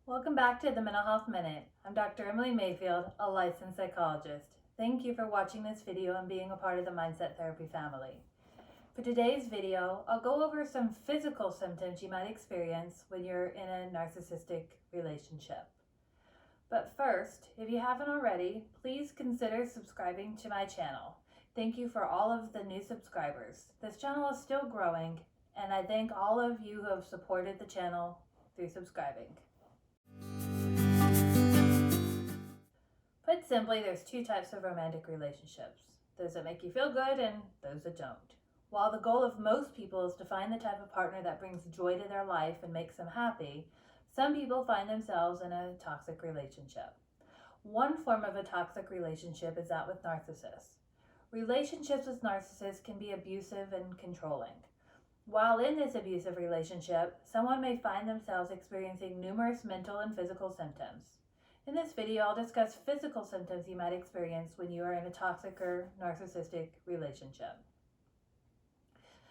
Welcome back to the Mental Health Minute. I'm Dr. Emily Mayfield, a licensed psychologist. Thank you for watching this video and being a part of the Mindset Therapy family. For today's video, I'll go over some physical symptoms you might experience when you're in a narcissistic relationship. But first, if you haven't already, please consider subscribing to my channel. Thank you for all of the new subscribers. This channel is still growing, and I thank all of you who have supported the channel through subscribing. Put simply, there's two types of romantic relationships. Those that make you feel good and those that don't. While the goal of most people is to find the type of partner that brings joy to their life and makes them happy, some people find themselves in a toxic relationship. One form of a toxic relationship is that with narcissists. Relationships with narcissists can be abusive and controlling. While in this abusive relationship, someone may find themselves experiencing numerous mental and physical symptoms. In this video, I'll discuss physical symptoms you might experience when you are in a toxic or narcissistic relationship.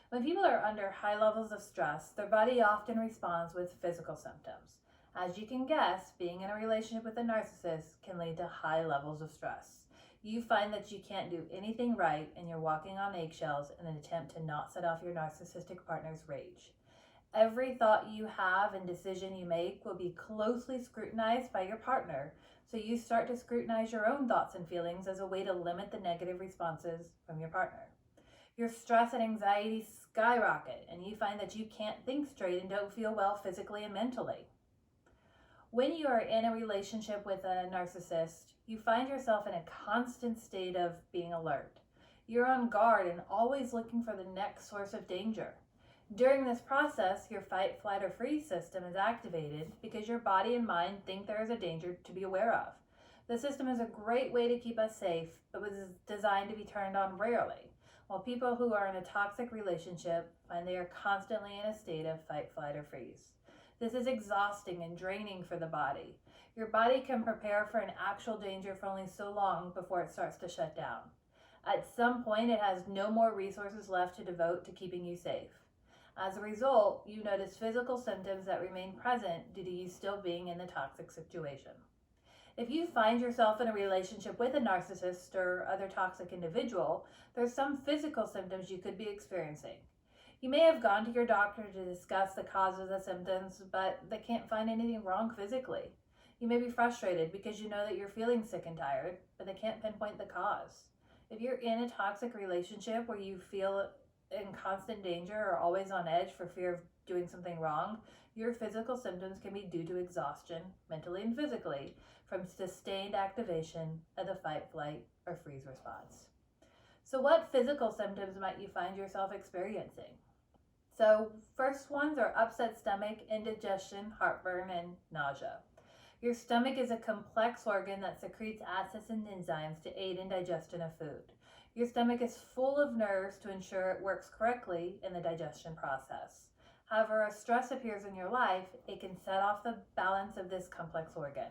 When people are under high levels of stress, their body often responds with physical symptoms. As you can guess, being in a relationship with a narcissist can lead to high levels of stress. You find that you can't do anything right and you're walking on eggshells in an attempt to not set off your narcissistic partner's rage. Every thought you have and decision you make will be closely scrutinized by your partner, so you start to scrutinize your own thoughts and feelings as a way to limit the negative responses from your partner. Your stress and anxiety skyrocket, and you find that you can't think straight and don't feel well physically and mentally. When you are in a relationship with a narcissist, you find yourself in a constant state of being alert. You're on guard and always looking for the next source of danger. During this process, your fight, flight, or freeze system is activated because your body and mind think there is a danger to be aware of. The system is a great way to keep us safe, but was designed to be turned on rarely, while people who are in a toxic relationship find they are constantly in a state of fight, flight, or freeze. This is exhausting and draining for the body. Your body can prepare for an actual danger for only so long before it starts to shut down. At some point, it has no more resources left to devote to keeping you safe. As a result, you notice physical symptoms that remain present due to you still being in the toxic situation. If you find yourself in a relationship with a narcissist or other toxic individual, there's some physical symptoms you could be experiencing. You may have gone to your doctor to discuss the cause of the symptoms, but they can't find anything wrong physically. You may be frustrated because you know that you're feeling sick and tired, but they can't pinpoint the cause. If you're in a toxic relationship where you feel in constant danger or always on edge for fear of doing something wrong, your physical symptoms can be due to exhaustion, mentally and physically, from sustained activation of the fight, flight, or freeze response. So what physical symptoms might you find yourself experiencing? So first ones are upset stomach, indigestion, heartburn, and nausea. Your stomach is a complex organ that secretes acids and enzymes to aid in digestion of food. Your stomach is full of nerves to ensure it works correctly in the digestion process. However, as stress appears in your life, it can set off the balance of this complex organ.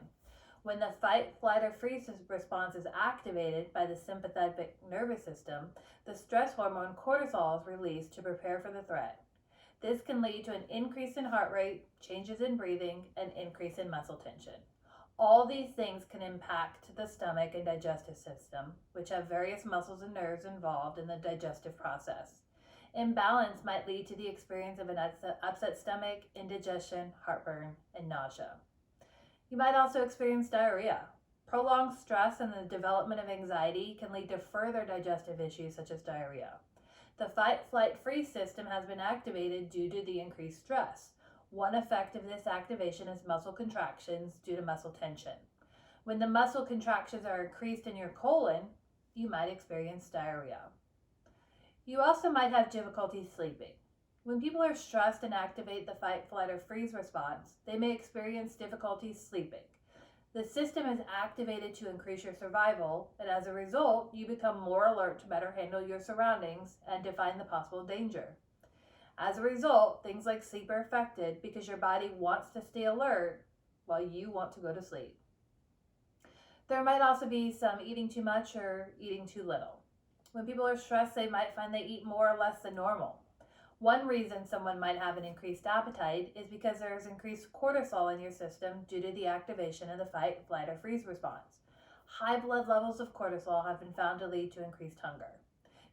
When the fight, flight, or freeze response is activated by the sympathetic nervous system, the stress hormone cortisol is released to prepare for the threat. This can lead to an increase in heart rate, changes in breathing, and increase in muscle tension. All these things can impact the stomach and digestive system, which have various muscles and nerves involved in the digestive process. Imbalance might lead to the experience of an upset stomach, indigestion, heartburn, and nausea. You might also experience diarrhea. Prolonged stress and the development of anxiety can lead to further digestive issues such as diarrhea. The fight, flight, freeze system has been activated due to the increased stress. One effect of this activation is muscle contractions due to muscle tension. When the muscle contractions are increased in your colon, you might experience diarrhea. You also might have difficulty sleeping. When people are stressed and activate the fight, flight, or freeze response, they may experience difficulty sleeping. The system is activated to increase your survival, and as a result, you become more alert to better handle your surroundings and to find the possible danger. As a result, things like sleep are affected because your body wants to stay alert while you want to go to sleep. There might also be some eating too much or eating too little. When people are stressed, they might find they eat more or less than normal. One reason someone might have an increased appetite is because there is increased cortisol in your system due to the activation of the fight, flight, or freeze response. High blood levels of cortisol have been found to lead to increased hunger.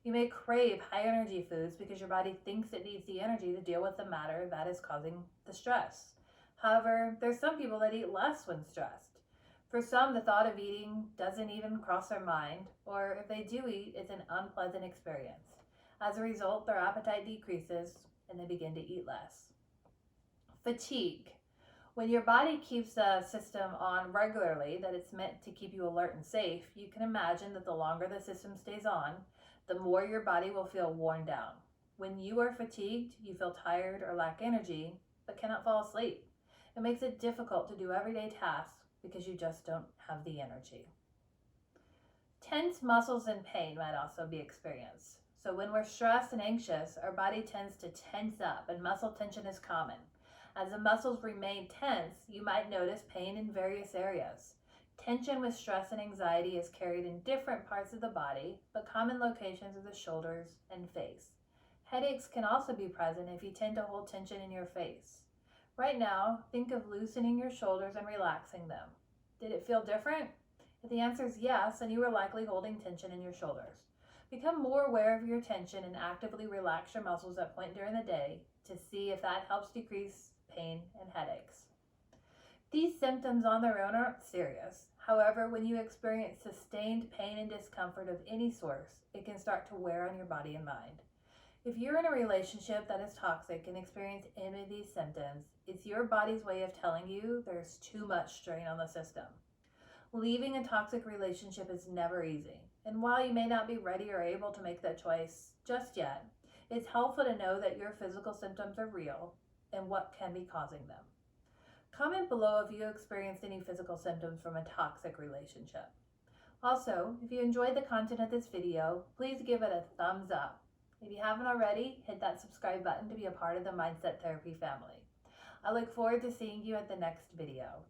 You may crave high energy foods because your body thinks it needs the energy to deal with the matter that is causing the stress. However, there's some people that eat less when stressed. For some, the thought of eating doesn't even cross their mind, or if they do eat, it's an unpleasant experience. As a result, their appetite decreases and they begin to eat less. Fatigue. When your body keeps a system on regularly that it's meant to keep you alert and safe, you can imagine that the longer the system stays on, the more your body will feel worn down. When you are fatigued, you feel tired or lack energy, but cannot fall asleep. It makes it difficult to do everyday tasks because you just don't have the energy. Tense muscles and pain might also be experienced. So when we're stressed and anxious, our body tends to tense up, and muscle tension is common. As the muscles remain tense, you might notice pain in various areas. Tension with stress and anxiety is carried in different parts of the body, but common locations are the shoulders and face. Headaches can also be present if you tend to hold tension in your face. Right now, think of loosening your shoulders and relaxing them. Did it feel different? If the answer is yes, then you were likely holding tension in your shoulders. Become more aware of your tension and actively relax your muscles at point during the day to see if that helps decrease pain and headaches. These symptoms on their own aren't serious. However, when you experience sustained pain and discomfort of any source, it can start to wear on your body and mind. If you're in a relationship that is toxic and experience any of these symptoms, it's your body's way of telling you there's too much strain on the system. Leaving a toxic relationship is never easy, and while you may not be ready or able to make that choice just yet, it's helpful to know that your physical symptoms are real and what can be causing them. Comment below if you experienced any physical symptoms from a toxic relationship. Also, if you enjoyed the content of this video, please give it a thumbs up. If you haven't already, hit that subscribe button to be a part of the Mindset Therapy family. I look forward to seeing you at the next video.